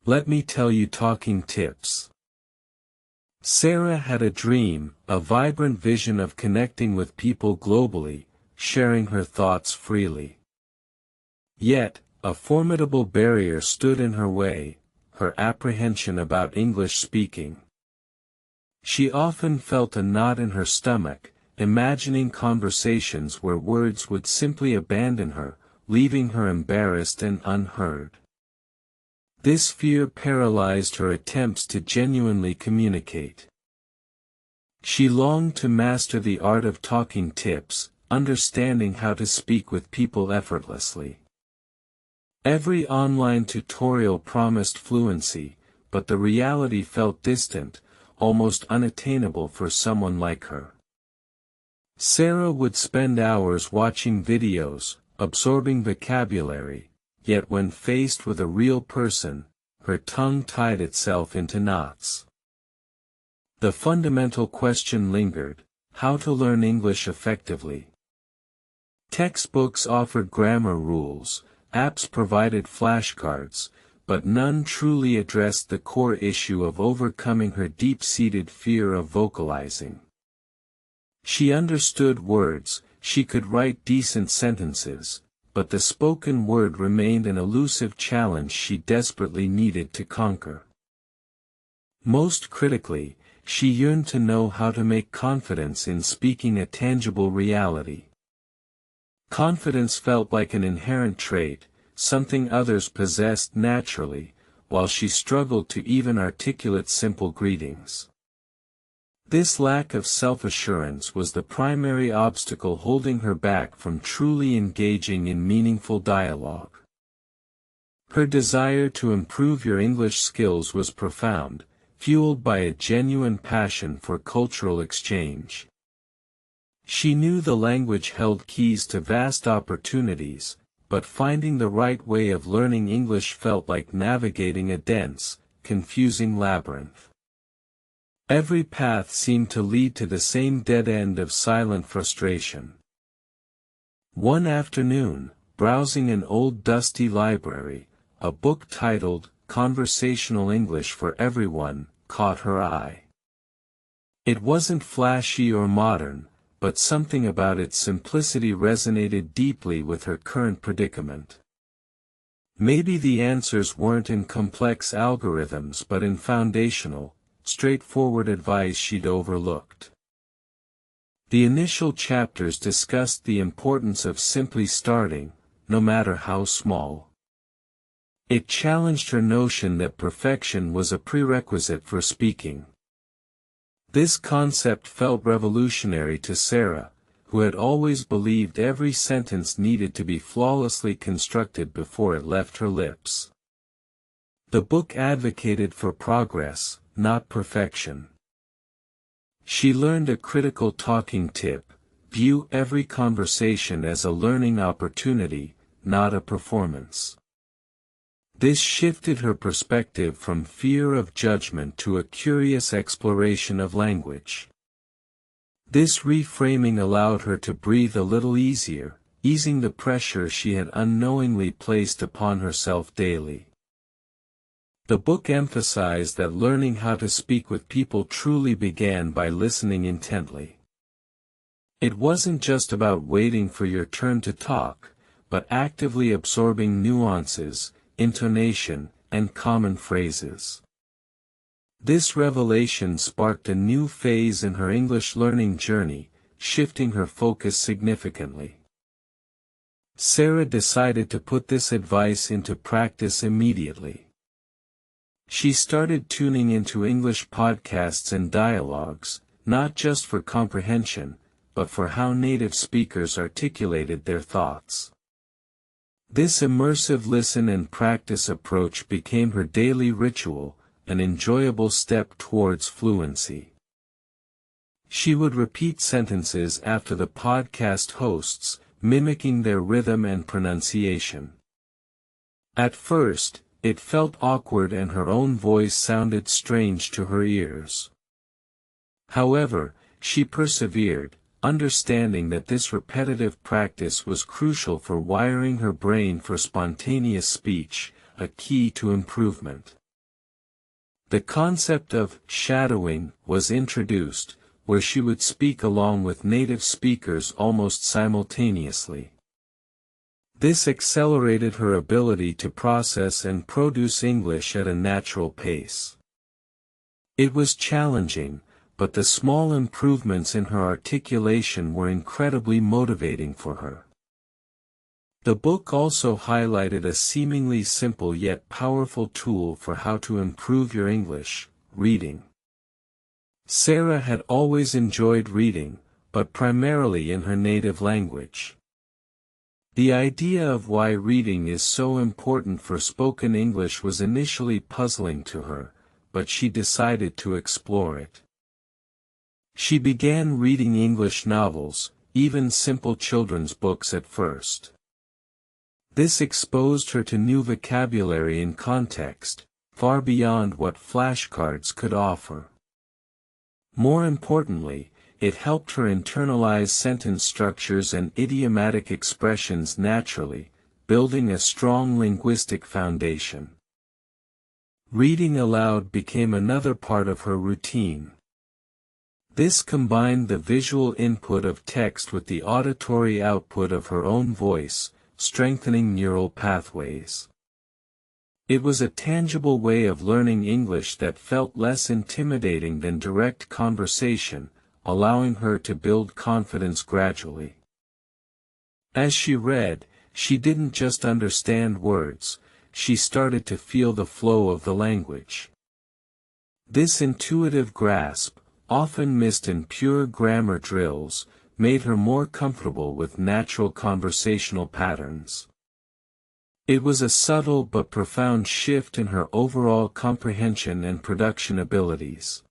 Let me tell you talking tips. Sarah had a dream, a vibrant vision of connecting with people globally, sharing her thoughts freely. Yet, a formidable barrier stood in her way, her apprehension about English speaking. She often felt a knot in her stomach, imagining conversations where words would simply abandon her, leaving her embarrassed and unheard. This fear paralyzed her attempts to genuinely communicate. She longed to master the art of talking tips, understanding how to speak with people effortlessly. Every online tutorial promised fluency, but the reality felt distant, almost unattainable for someone like her. Sarah would spend hours watching videos, absorbing vocabulary, yet when faced with a real person, her tongue tied itself into knots. The fundamental question lingered: how to learn English effectively. Textbooks offered grammar rules, apps provided flashcards, but none truly addressed the core issue of overcoming her deep-seated fear of vocalizing. She understood words, she could write decent sentences, but the spoken word remained an elusive challenge she desperately needed to conquer. Most critically, she yearned to know how to make confidence in speaking a tangible reality. Confidence felt like an inherent trait, something others possessed naturally, while she struggled to even articulate simple greetings. This lack of self-assurance was the primary obstacle holding her back from truly engaging in meaningful dialogue. Her desire to improve your English skills was profound, fueled by a genuine passion for cultural exchange. She knew the language held keys to vast opportunities, but finding the right way of learning English felt like navigating a dense, confusing labyrinth. Every path seemed to lead to the same dead end of silent frustration. One afternoon, browsing an old dusty library, a book titled Conversational English for Everyone caught her eye. It wasn't flashy or modern, but something about its simplicity resonated deeply with her current predicament. Maybe the answers weren't in complex algorithms but in foundational, straightforward advice she'd overlooked. The initial chapters discussed the importance of simply starting, no matter how small. It challenged her notion that perfection was a prerequisite for speaking. This concept felt revolutionary to Sarah, who had always believed every sentence needed to be flawlessly constructed before it left her lips. The book advocated for progress, not perfection. She learned a critical talking tip: view every conversation as a learning opportunity, not a performance. This shifted her perspective from fear of judgment to a curious exploration of language. This reframing allowed her to breathe a little easier, easing the pressure she had unknowingly placed upon herself daily. The book emphasized that learning how to speak with people truly began by listening intently. It wasn't just about waiting for your turn to talk, but actively absorbing nuances, intonation, and common phrases. This revelation sparked a new phase in her English learning journey, shifting her focus significantly. Sarah decided to put this advice into practice immediately. She started tuning into English podcasts and dialogues, not just for comprehension, but for how native speakers articulated their thoughts. This immersive listen and practice approach became her daily ritual, an enjoyable step towards fluency. She would repeat sentences after the podcast hosts, mimicking their rhythm and pronunciation. At first, it felt awkward and her own voice sounded strange to her ears. However, she persevered, understanding that this repetitive practice was crucial for wiring her brain for spontaneous speech, a key to improvement. The concept of shadowing was introduced, where she would speak along with native speakers almost simultaneously. This accelerated her ability to process and produce English at a natural pace. It was challenging, but the small improvements in her articulation were incredibly motivating for her. The book also highlighted a seemingly simple yet powerful tool for how to improve your English: reading. Sarah had always enjoyed reading, but primarily in her native language. The idea of why reading is so important for spoken English was initially puzzling to her, but she decided to explore it. She began reading English novels, even simple children's books at first. This exposed her to new vocabulary and context, far beyond what flashcards could offer. More importantly, it helped her internalize sentence structures and idiomatic expressions naturally, building a strong linguistic foundation. Reading aloud became another part of her routine. This combined the visual input of text with the auditory output of her own voice, strengthening neural pathways. It was a tangible way of learning English that felt less intimidating than direct conversation, allowing her to build confidence gradually. As she read, she didn't just understand words, she started to feel the flow of the language. This intuitive grasp, often missed in pure grammar drills, made her more comfortable with natural conversational patterns. It was a subtle but profound shift in her overall comprehension and production abilities.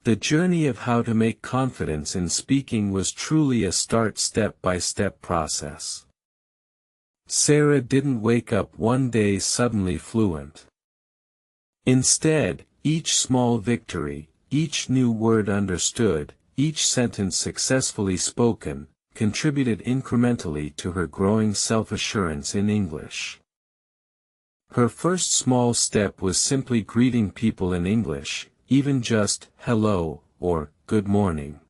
The journey of how to make confidence in speaking was truly a step-by-step process. Sarah didn't wake up one day suddenly fluent. Instead, each small victory, each new word understood, each sentence successfully spoken, contributed incrementally to her growing self-assurance in English. Her first small step was simply greeting people in English, even just "hello" or "good morning."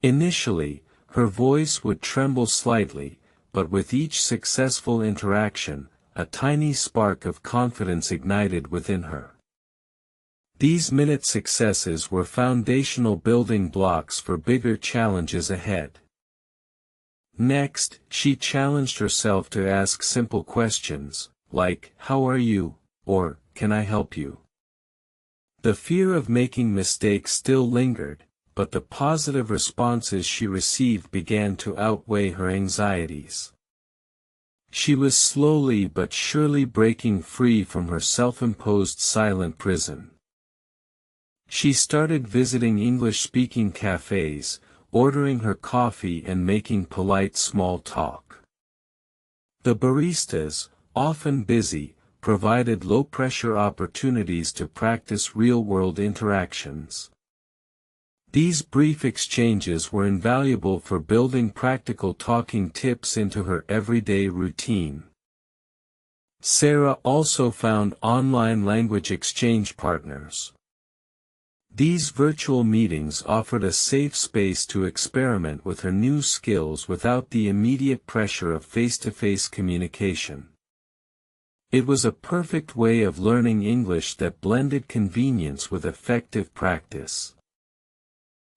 Initially, her voice would tremble slightly, but with each successful interaction, a tiny spark of confidence ignited within her. These minute successes were foundational building blocks for bigger challenges ahead. Next, she challenged herself to ask simple questions, like, "How are you?" or "Can I help you?" The fear of making mistakes still lingered, but the positive responses she received began to outweigh her anxieties. She was slowly but surely breaking free from her self-imposed silent prison. She started visiting English-speaking cafes, ordering her coffee and making polite small talk. The baristas, often busy, provided low-pressure opportunities to practice real-world interactions. These brief exchanges were invaluable for building practical talking tips into her everyday routine. Sarah also found online language exchange partners. These virtual meetings offered a safe space to experiment with her new skills without the immediate pressure of face-to-face communication. It was a perfect way of learning English that blended convenience with effective practice.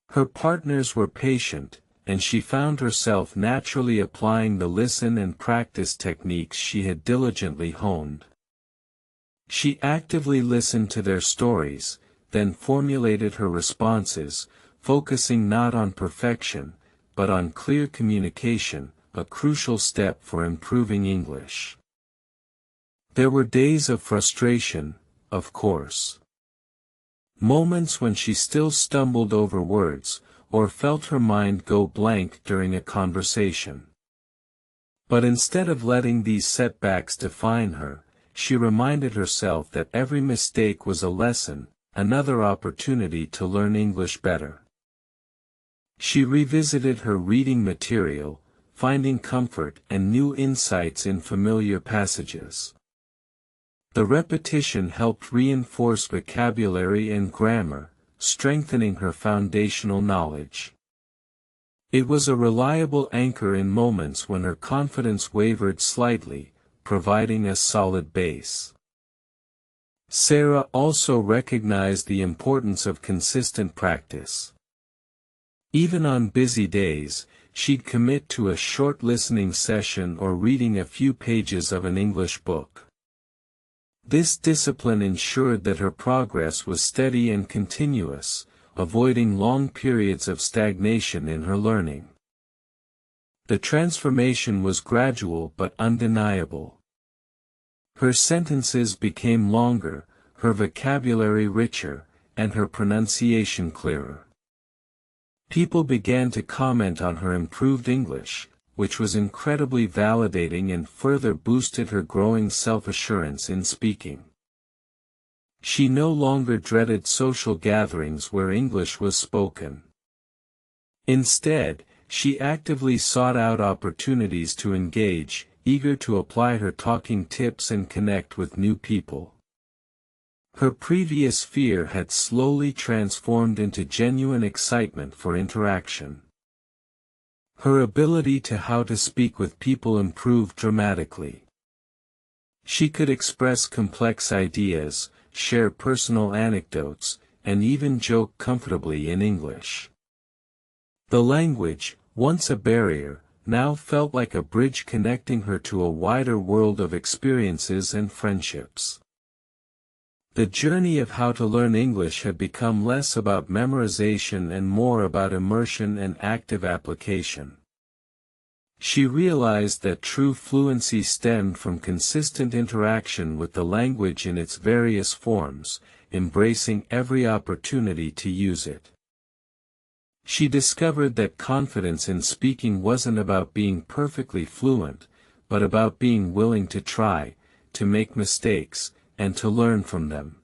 Her partners were patient, and she found herself naturally applying the listen and practice techniques she had diligently honed. She actively listened to their stories, then formulated her responses, focusing not on perfection, but on clear communication, a crucial step for improving English. There were days of frustration, of course. Moments when she still stumbled over words, or felt her mind go blank during a conversation. But instead of letting these setbacks define her, she reminded herself that every mistake was a lesson, another opportunity to learn English better. She revisited her reading material, finding comfort and new insights in familiar passages. The repetition helped reinforce vocabulary and grammar, strengthening her foundational knowledge. It was a reliable anchor in moments when her confidence wavered slightly, providing a solid base. Sarah also recognized the importance of consistent practice. Even on busy days, she'd commit to a short listening session or reading a few pages of an English book. This discipline ensured that her progress was steady and continuous, avoiding long periods of stagnation in her learning. The transformation was gradual but undeniable. Her sentences became longer, her vocabulary richer, and her pronunciation clearer. People began to comment on her improved English, which was incredibly validating and further boosted her growing self-assurance in speaking. She no longer dreaded social gatherings where English was spoken. Instead, she actively sought out opportunities to engage, eager to apply her talking tips and connect with new people. Her previous fear had slowly transformed into genuine excitement for interaction. Her ability to how to speak with people improved dramatically. She could express complex ideas, share personal anecdotes, and even joke comfortably in English. The language, once a barrier, now felt like a bridge connecting her to a wider world of experiences and friendships. The journey of how to learn English had become less about memorization and more about immersion and active application. She realized that true fluency stemmed from consistent interaction with the language in its various forms, embracing every opportunity to use it. She discovered that confidence in speaking wasn't about being perfectly fluent, but about being willing to try, to make mistakes, and to learn from them.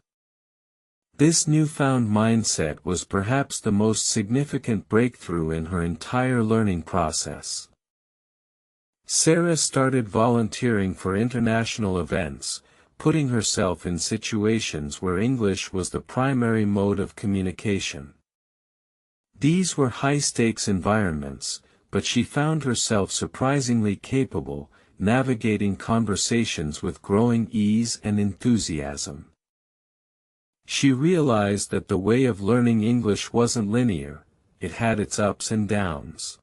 This newfound mindset was perhaps the most significant breakthrough in her entire learning process. Sarah started volunteering for international events, putting herself in situations where English was the primary mode of communication. These were high-stakes environments, but she found herself surprisingly capable, navigating conversations with growing ease and enthusiasm. She realized that the way of learning English wasn't linear, it had its ups and downs.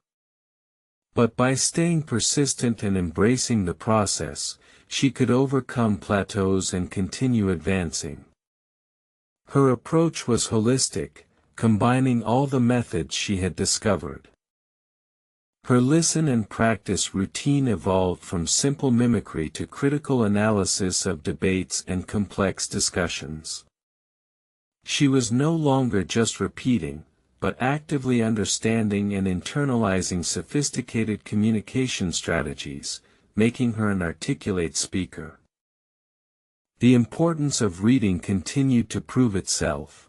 But by staying persistent and embracing the process, she could overcome plateaus and continue advancing. Her approach was holistic, combining all the methods she had discovered. Her listen and practice routine evolved from simple mimicry to critical analysis of debates and complex discussions. She was no longer just repeating, but actively understanding and internalizing sophisticated communication strategies, making her an articulate speaker. The importance of reading continued to prove itself.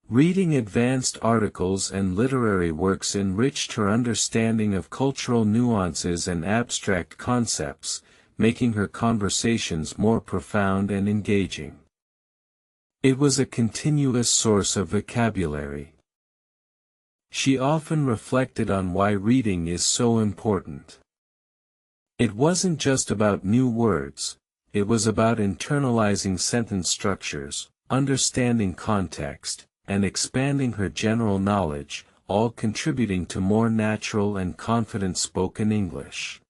Reading advanced articles and literary works enriched her understanding of cultural nuances and abstract concepts, making her conversations more profound and engaging. It was a continuous source of vocabulary. She often reflected on why reading is so important. It wasn't just about new words, it was about internalizing sentence structures, understanding context, and expanding her general knowledge, all contributing to more natural and confident spoken English.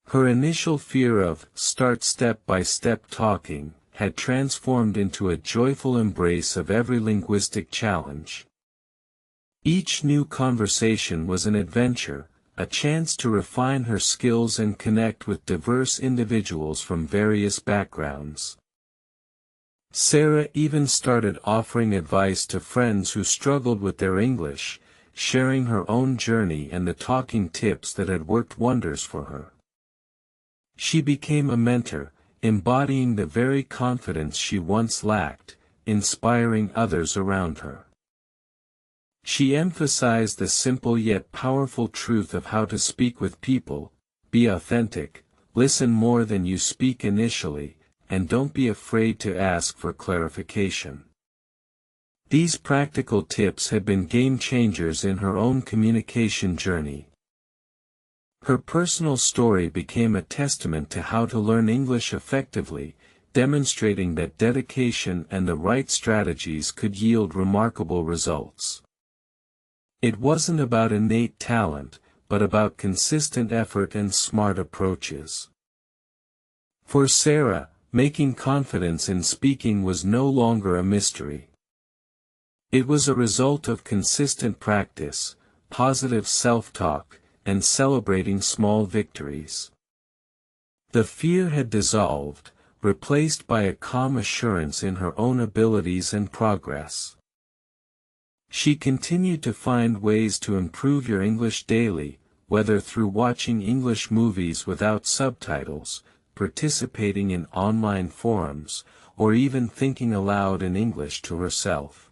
Her initial fear of start step-by-step talking had transformed into a joyful embrace of every linguistic challenge. Each new conversation was an adventure, a chance to refine her skills and connect with diverse individuals from various backgrounds. Sarah even started offering advice to friends who struggled with their English, sharing her own journey and the talking tips that had worked wonders for her. She became a mentor, embodying the very confidence she once lacked, inspiring others around her. She emphasized the simple yet powerful truth of how to speak with people: be authentic, listen more than you speak initially, and don't be afraid to ask for clarification. These practical tips had been game changers in her own communication journey. Her personal story became a testament to how to learn English effectively, demonstrating that dedication and the right strategies could yield remarkable results. It wasn't about innate talent, but about consistent effort and smart approaches. For Sarah, making confidence in speaking was no longer a mystery. It was a result of consistent practice, positive self-talk, and celebrating small victories. The fear had dissolved, replaced by a calm assurance in her own abilities and progress. She continued to find ways to improve your English daily, whether through watching English movies without subtitles, participating in online forums, or even thinking aloud in English to herself.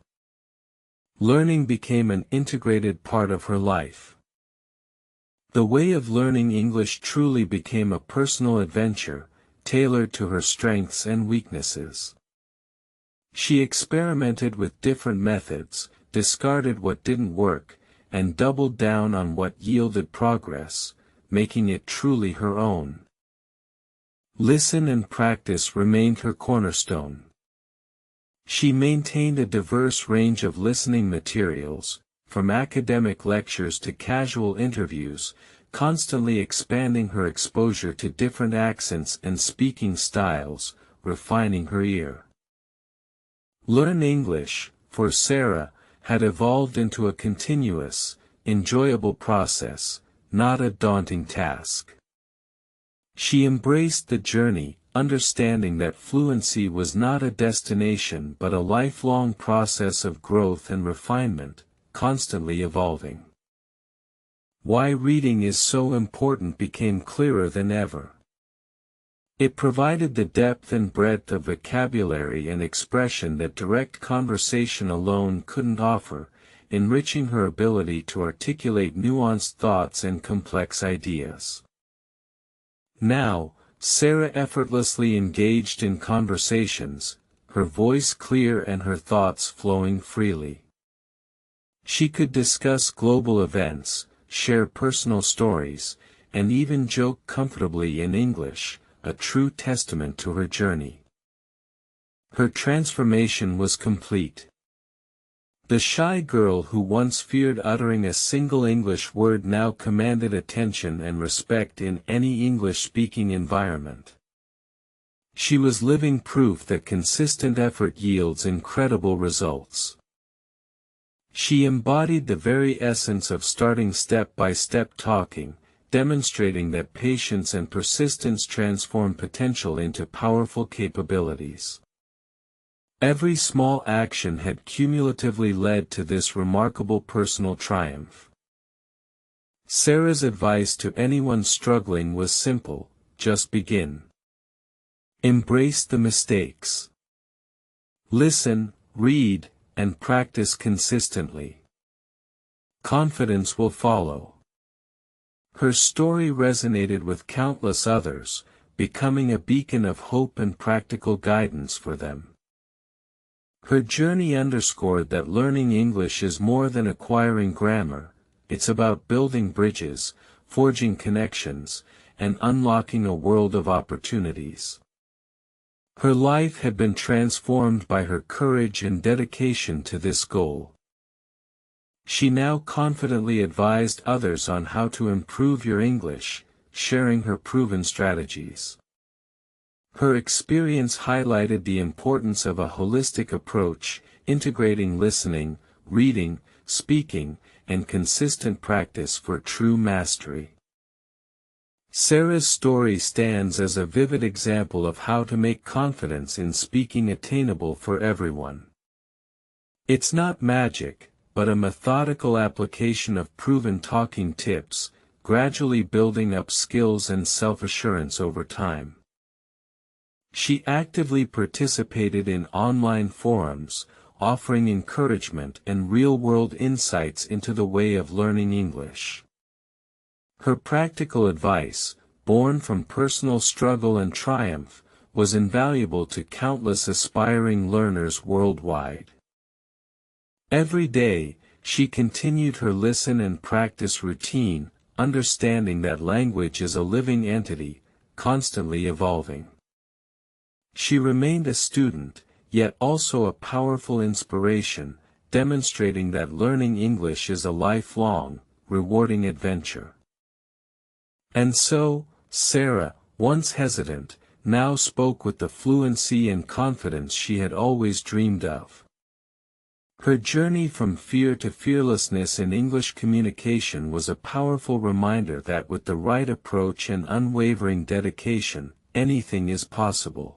Learning became an integrated part of her life. The way of learning English truly became a personal adventure, tailored to her strengths and weaknesses. She experimented with different methods, discarded what didn't work, and doubled down on what yielded progress, making it truly her own. Listen and practice remained her cornerstone. She maintained a diverse range of listening materials, from academic lectures to casual interviews, constantly expanding her exposure to different accents and speaking styles, refining her ear. Learn English, for Sarah, had evolved into a continuous, enjoyable process, not a daunting task. She embraced the journey, understanding that fluency was not a destination but a lifelong process of growth and refinement, constantly evolving. Why reading is so important became clearer than ever. It provided the depth and breadth of vocabulary and expression that direct conversation alone couldn't offer, enriching her ability to articulate nuanced thoughts and complex ideas. Now, Sarah effortlessly engaged in conversations, her voice clear and her thoughts flowing freely. She could discuss global events, share personal stories, and even joke comfortably in English, a true testament to her journey. Her transformation was complete. The shy girl who once feared uttering a single English word now commanded attention and respect in any English-speaking environment. She was living proof that consistent effort yields incredible results. She embodied the very essence of starting step-by-step talking, demonstrating that patience and persistence transform potential into powerful capabilities. Every small action had cumulatively led to this remarkable personal triumph. Sarah's advice to anyone struggling was simple: just begin. Embrace the mistakes. Listen, read, and practice consistently. Confidence will follow. Her story resonated with countless others, becoming a beacon of hope and practical guidance for them. Her journey underscored that learning English is more than acquiring grammar, it's about building bridges, forging connections, and unlocking a world of opportunities. Her life had been transformed by her courage and dedication to this goal. She now confidently advised others on how to improve your English, sharing her proven strategies. Her experience highlighted the importance of a holistic approach, integrating listening, reading, speaking, and consistent practice for true mastery. Sarah's story stands as a vivid example of how to make confidence in speaking attainable for everyone. It's not magic, but a methodical application of proven talking tips, gradually building up skills and self-assurance over time. She actively participated in online forums, offering encouragement and real-world insights into the way of learning English. Her practical advice, born from personal struggle and triumph, was invaluable to countless aspiring learners worldwide. Every day, she continued her listen and practice routine, understanding that language is a living entity, constantly evolving. She remained a student, yet also a powerful inspiration, demonstrating that learning English is a lifelong, rewarding adventure. And so, Sarah, once hesitant, now spoke with the fluency and confidence she had always dreamed of. Her journey from fear to fearlessness in English communication was a powerful reminder that with the right approach and unwavering dedication, anything is possible.